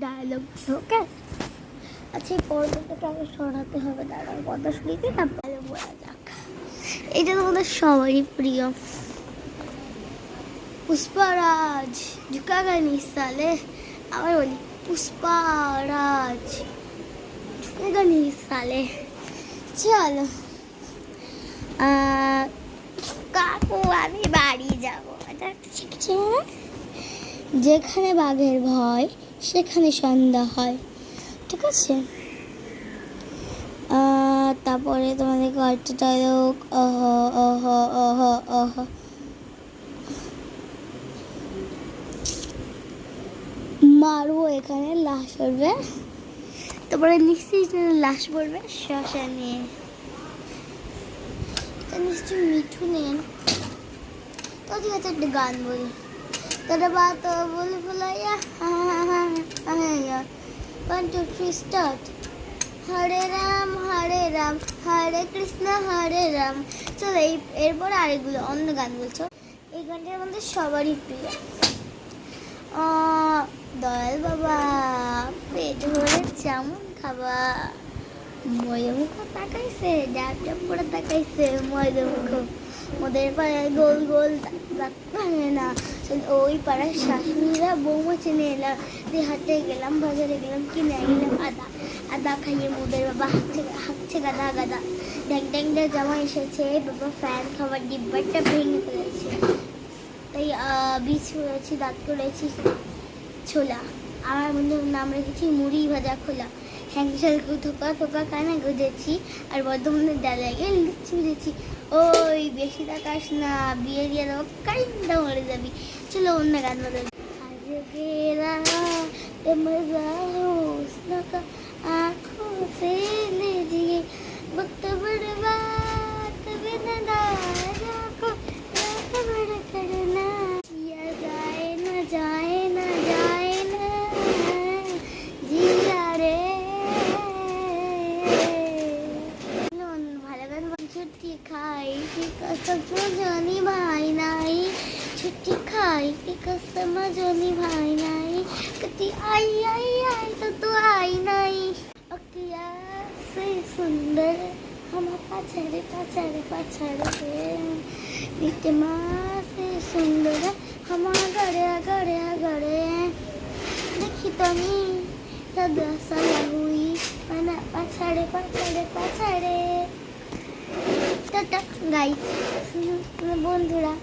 Dialogue, ওকে? আচ্ছা, এই পর্দাটাকে আগে সরাতে হবে, দাঁড়াও, পর্দা সরিয়ে দিই, তারপরে বলা যাক। এটা তো আমাদের সবারই প্রিয়, পুষ্পারাজ ঝুঁকাগা नहीं साले। আবার বলি, পুষ্পারাজ ঝুঁকেগা नहीं साले। চলো কাকু, আমি বাড়ি যাবো। এটা শিখছি, যেখানে বাঘের ভয় সেখানে সন্ধ্যা হয়, ঠিক আছে? তারপরে তোমাদের কয়েকটা ডায়লগ, মারবো এখানে, লাশ পড়বে, তারপরে নিশ্চয়ই লাশ পড়বে শ্মশানে। নিশ্চয়ই মিঠুনের। তো ঠিক আছে, একটা গান বলি। তোরা বাত বলে ফেলাইয়া, 1 2 3 স্টার্ট। হরে রাম হরে কৃষ্ণ হরে রাম। চলো এরপর আরেকগুলো অন্য গান বলছো। এই গানটার আমাদের সবারই প্রিয়। দয়াল বাবা, পেট ভরে চামন খাবা। ময়দা মুখ তাকাইছে, ডাব ডাব করে তাকাইছে ময়দা মুখ। ওদের পাড়ায় গোল গোল ভাঙে না। ওই পাড়ার শাশুড়িরা বৌমা চেনে এলাম, দিয়ে হাটে গেলাম, বাজারে গেলাম, কিনে গেলাম আদা খাইয়ে মোদের বাবা হাঁকছে গাদা গাদা। ড্যাং ড্যাং ড্যাং জামা এসেছে, বাবা ফ্যান খাবার ডিব্বাটা ভেঙে ফেলেছে। তাই বীজ করেছি, দাঁত করেছি ছোলা। আমার বন্ধুর নাম রেখেছি মুড়ি ভাজা খোলা। হ্যাংসালকু থোকা থোকা কানে গুঁজেছি, আর বর্ধমানের ডালায় গিয়ে লিচি বুঝেছি। ওই বেশি তাকাস না, বিয়ে দিয়ে দেবো, কাইন্দা মরে যাবি। চলো অন্য গান বলে। আজকে রাত মজা हुस्न का आँखों से लीजिए, वक्त बर्बाद बिन दाया को रात भर करना, किया जाए ना जाए ना जाए ना जिया रे। ভালো গান। ছুটি খাই কসম জানি ভাই নাই, ছুটি খাই কসম জানি ভাই নাই, कति आई आई आई तो आई नहीं। अकिया से सुंदर हम पाछड़े पाछड़े पाछड़े, नित्मा से सुंदर हम गड़े गड़े गड़े। देखी तो नहीं सदा सला हुई मना पाछड़े पाछड़े पाछड़े। টাটা গাইস, বন্ধুরা।